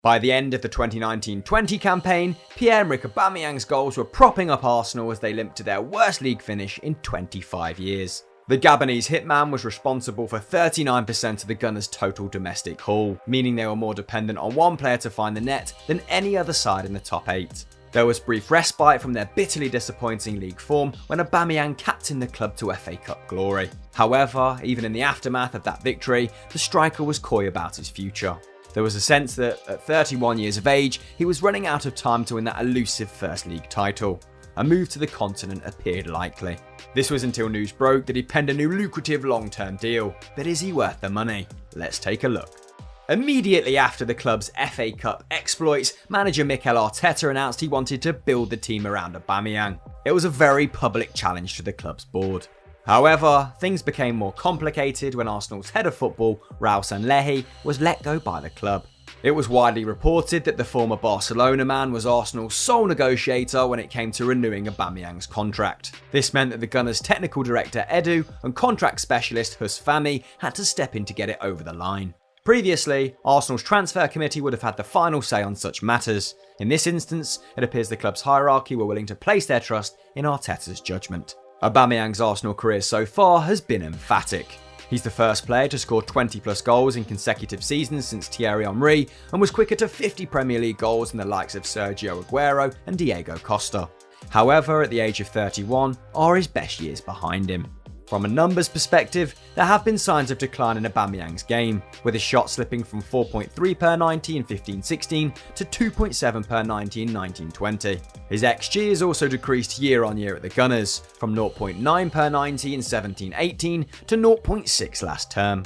By the end of the 2019-20 campaign, Pierre-Emerick Aubameyang's goals were propping up Arsenal as they limped to their worst league finish in 25 years. The Gabonese hitman was responsible for 39% of the Gunners' total domestic haul, meaning they were more dependent on one player to find the net than any other side in the top 8. There was brief respite from their bitterly disappointing league form when Aubameyang captained the club to FA Cup glory. However, even in the aftermath of that victory, the striker was coy about his future. There was a sense that, at 31 years of age, he was running out of time to win that elusive First League title. A move to the continent appeared likely. This was until news broke that he penned a new lucrative long-term deal. But is he worth the money? Let's take a look. Immediately after the club's FA Cup exploits, manager Mikel Arteta announced he wanted to build the team around Aubameyang. It was a very public challenge to the club's board. However, things became more complicated when Arsenal's head of football, Raul Sanllehi, was let go by the club. It was widely reported that the former Barcelona man was Arsenal's sole negotiator when it came to renewing Aubameyang's contract. This meant that the Gunners' technical director Edu and contract specialist Hus Fahmy had to step in to get it over the line. Previously, Arsenal's transfer committee would have had the final say on such matters. In this instance, it appears the club's hierarchy were willing to place their trust in Arteta's judgment. Aubameyang's Arsenal career so far has been emphatic. He's the first player to score 20+ goals in consecutive seasons since Thierry Henry, and was quicker to 50 Premier League goals than the likes of Sergio Aguero and Diego Costa. However, at the age of 31, are his best years behind him. From a numbers perspective, there have been signs of decline in Aubameyang's game, with his shot slipping from 4.3 per 90 in 15-16 to 2.7 per 90 in 19-20. His XG has also decreased year on year at the Gunners, from 0.9 per 90 in 17-18 to 0.6 last term.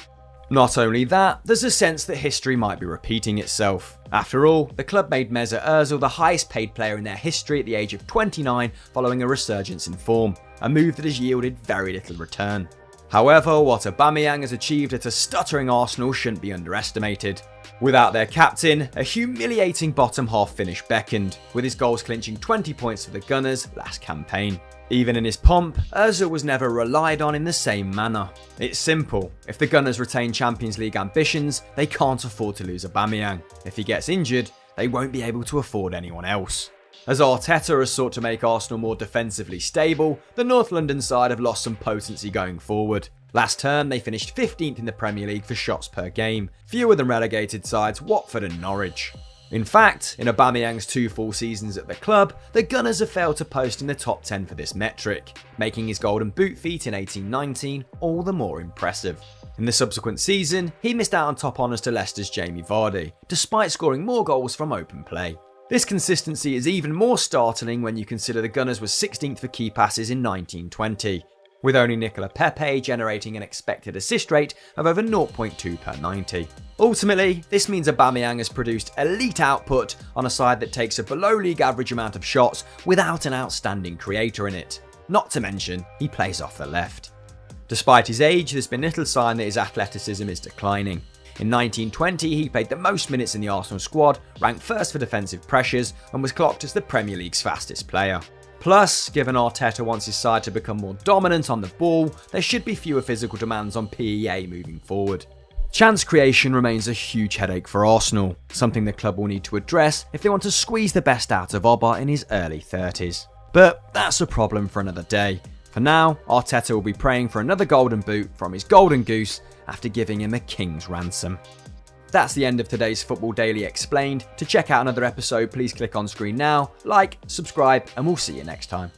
Not only that, there's a sense that history might be repeating itself. After all, the club made Mesut Ozil the highest paid player in their history at the age of 29 following a resurgence in form, a move that has yielded very little return. However, what Aubameyang has achieved at a stuttering Arsenal shouldn't be underestimated. Without their captain, a humiliating bottom half finish beckoned, with his goals clinching 20 points for the Gunners last campaign. Even in his pomp, Ozil was never relied on in the same manner. It's simple. If the Gunners retain Champions League ambitions, they can't afford to lose Aubameyang. If he gets injured, they won't be able to afford anyone else. As Arteta has sought to make Arsenal more defensively stable, the North London side have lost some potency going forward. Last term, they finished 15th in the Premier League for shots per game, fewer than relegated sides Watford and Norwich. In fact, in Aubameyang's 2 full seasons at the club, the Gunners have failed to post in the top 10 for this metric, making his golden boot feat in 18-19 all the more impressive. In the subsequent season, he missed out on top honours to Leicester's Jamie Vardy, despite scoring more goals from open play. This consistency is even more startling when you consider the Gunners were 16th for key passes in 19-20, with only Nicola Pepe generating an expected assist rate of over 0.2 per 90. Ultimately, this means Aubameyang has produced elite output on a side that takes a below league average amount of shots without an outstanding creator in it. Not to mention, he plays off the left. Despite his age, there's been little sign that his athleticism is declining. In 19-20, he played the most minutes in the Arsenal squad, ranked first for defensive pressures, and was clocked as the Premier League's fastest player. Plus, given Arteta wants his side to become more dominant on the ball, there should be fewer physical demands on PEA moving forward. Chance creation remains a huge headache for Arsenal, something the club will need to address if they want to squeeze the best out of Oba in his early 30s. But that's a problem for another day. For now, Arteta will be praying for another golden boot from his golden goose after giving him a king's ransom. That's the end of today's Football Daily Explained. To check out another episode, please click on screen now, like, subscribe, and we'll see you next time.